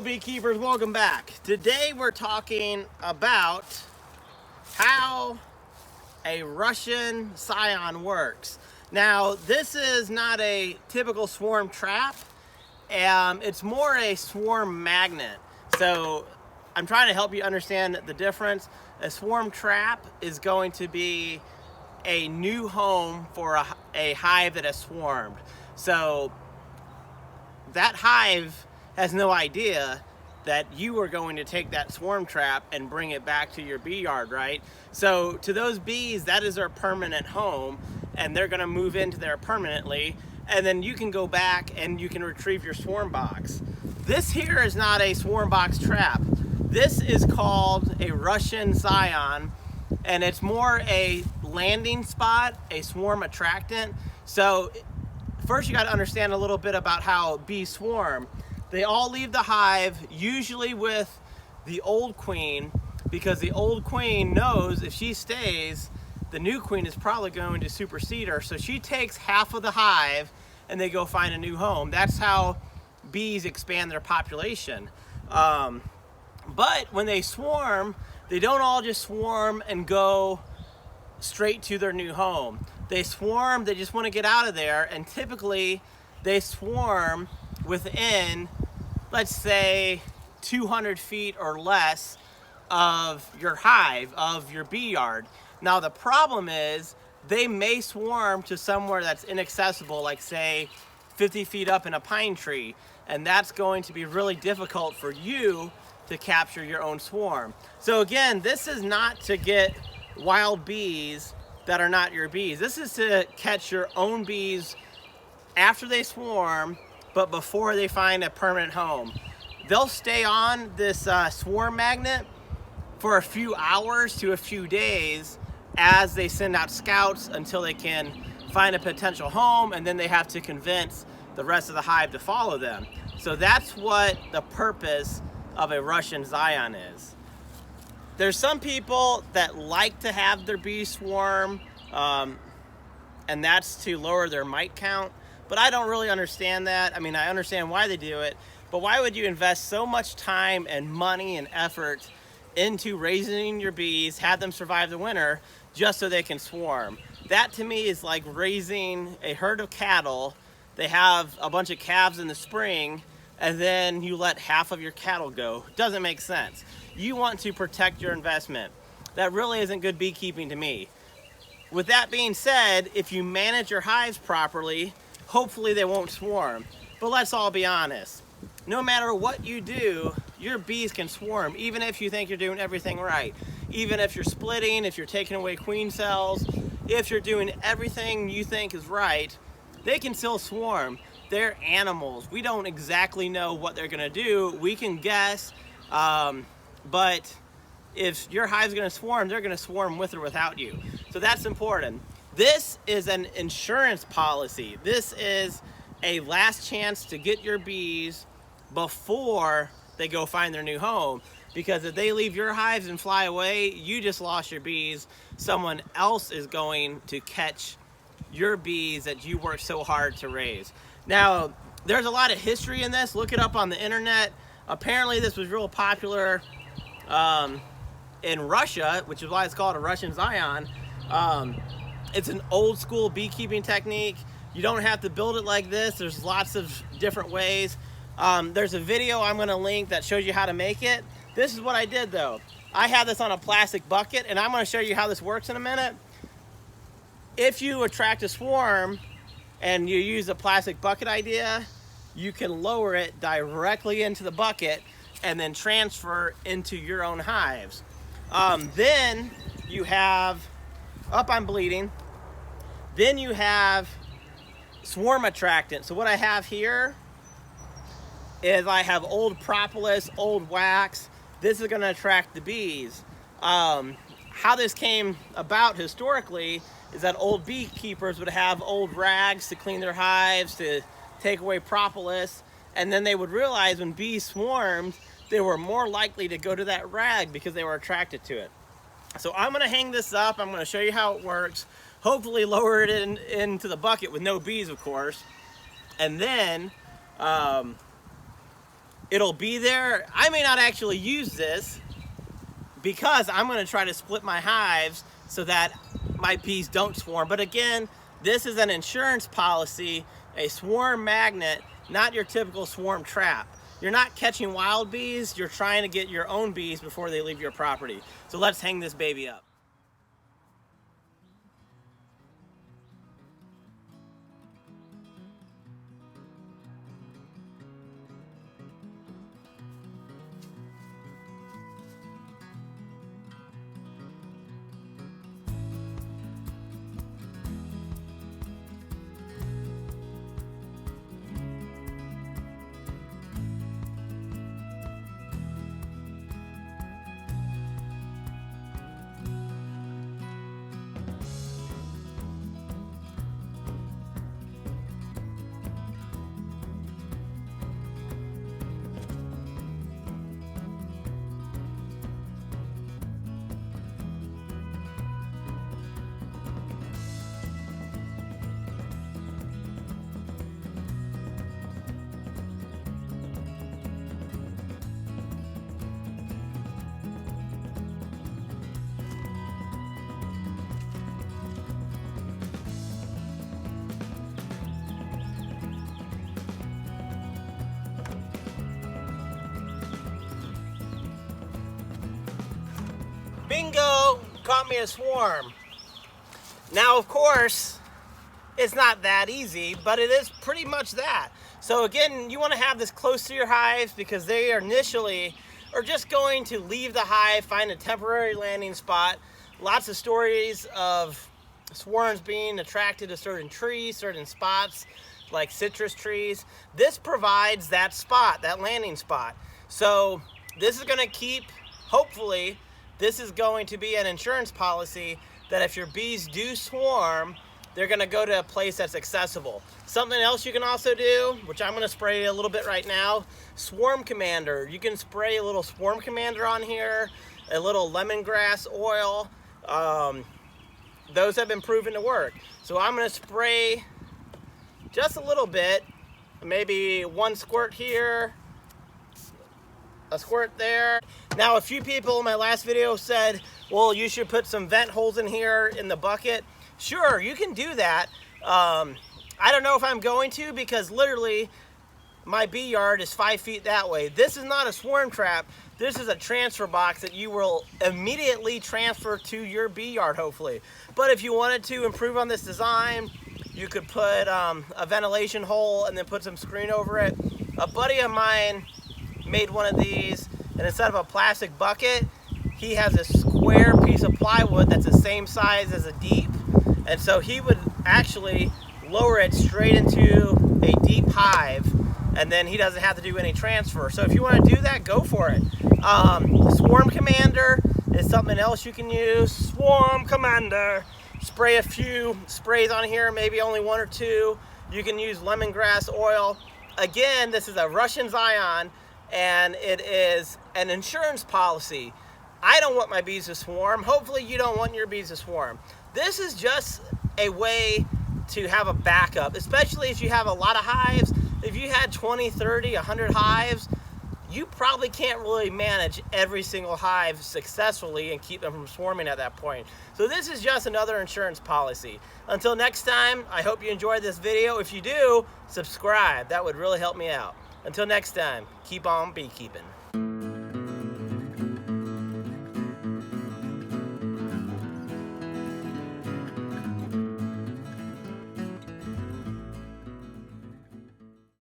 Hello beekeepers, welcome back. Today we're talking about how a Russian Scion works. Now this is not a typical swarm trap, it's more a swarm magnet. So I'm trying to help you understand the difference. A swarm trap is going to be a new home for a hive that has swarmed. So that hive has no idea that you are going to take that swarm trap and bring it back to your bee yard, right? So to those bees, that is their permanent home, and they're gonna move into there permanently, and then you can go back and you can retrieve your swarm box. This here is not a swarm box trap. This is called a Russian Scion, and it's more a landing spot, a swarm attractant. So first you got to understand a little bit about how bees swarm. They all leave the hive, usually with the old queen, because the old queen knows if she stays, the new queen is probably going to supersede her. So she takes half of the hive and they go find a new home. That's how bees expand their population. But when they swarm, they don't all just swarm and go straight to their new home. They swarm, they just want to get out of there, and typically they swarm within, let's say, 200 feet or less of your hive, of your bee yard. Now the problem is they may swarm to somewhere that's inaccessible, like say 50 feet up in a pine tree, and that's going to be really difficult for you to capture your own swarm. So again, this is not to get wild bees that are not your bees. This is to catch your own bees after they swarm, but before they find a permanent home. They'll stay on this swarm magnet for a few hours to a few days as they send out scouts until they can find a potential home, and then they have to convince the rest of the hive to follow them. So that's what the purpose of a Russian Scion is. There's some people that like to have their bees swarm, and that's to lower their mite count, but I don't really understand that. I mean, I understand why they do it, but why would you invest so much time and money and effort into raising your bees, have them survive the winter, just so they can swarm? That to me is like raising a herd of cattle. They have a bunch of calves in the spring, and then you let half of your cattle go. Doesn't make sense. You want to protect your investment. That really isn't good beekeeping to me. With that being said, if you manage your hives properly, hopefully they won't swarm. But let's all be honest. No matter what you do, your bees can swarm, even if you think you're doing everything right. Even if you're splitting, if you're taking away queen cells, if you're doing everything you think is right, they can still swarm. They're animals. We don't exactly know what they're gonna do. We can guess, but if your hive's gonna swarm, they're gonna swarm with or without you. So that's important. This is an insurance policy. This is a last chance to get your bees before they go find their new home. Because if they leave your hives and fly away, you just lost your bees. Someone else is going to catch your bees that you worked so hard to raise. Now, there's a lot of history in this. Look it up on the internet. Apparently this was real popular in Russia, which is why it's called a Russian Scion. It's an old school beekeeping technique. You don't have to build it like this. There's lots of different ways. There's a video I'm gonna link that shows you how to make it. This is what I did though. I have this on a plastic bucket, and I'm gonna show you how this works in a minute. If you attract a swarm and you use a plastic bucket idea, you can lower it directly into the bucket and then transfer into your own hives. Then you have, I'm bleeding. Then you have swarm attractant. So what I have here is I have old propolis, old wax. This is gonna attract the bees. How this came about historically is that old beekeepers would have old rags to clean their hives, to take away propolis, and then they would realize when bees swarmed, they were more likely to go to that rag because they were attracted to it. So I'm gonna hang this up, I'm gonna show you how it works, hopefully lower it into the bucket with no bees, of course, and then it'll be there. I may not actually use this because I'm going to try to split my hives so that my bees don't swarm. But again, this is an insurance policy, a swarm magnet, not your typical swarm trap. You're not catching wild bees, you're trying to get your own bees before they leave your property. So let's hang this baby up. Bingo! Caught me a swarm. Now, of course, it's not that easy, but it is pretty much that. So again, you want to have this close to your hives because they initially are just going to leave the hive, find a temporary landing spot. Lots of stories of swarms being attracted to certain trees, certain spots, like citrus trees. This provides that spot, that landing spot. So this is going to keep, hopefully, this is going to be an insurance policy that if your bees do swarm, they're going to go to a place that's accessible. Something else you can also do, which I'm going to spray a little bit right now, Swarm Commander. You can spray a little Swarm Commander on here, a little lemongrass oil. Those have been proven to work. So I'm going to spray just a little bit, maybe one squirt here, a squirt there. Now, a few people in my last video said, well, you should put some vent holes in here in the bucket. Sure, you can do that. I don't know if I'm going to because literally my bee yard is 5 feet that way. This is not a swarm trap. This is a transfer box that you will immediately transfer to your bee yard, hopefully. But if you wanted to improve on this design, you could put a ventilation hole and then put some screen over it. A buddy of mine made one of these, and instead of a plastic bucket, he has a square piece of plywood that's the same size as a deep, and so he would actually lower it straight into a deep hive, and then he doesn't have to do any transfer. So if you want to do that, go for it. Swarm Commander is something else you can use. Swarm Commander. Spray a few sprays on here, maybe only one or two. You can use lemongrass oil. Again, this is a Russian Scion, and it is an insurance policy. I don't want my bees to swarm. Hopefully you don't want your bees to swarm. This is just a way to have a backup, especially if you have a lot of hives. If you had 20, 30, 100 hives, you probably can't really manage every single hive successfully and keep them from swarming at that point. So this is just another insurance policy. Until next time, I hope you enjoyed this video. If you do, subscribe. That would really help me out. Until next time, keep on beekeeping.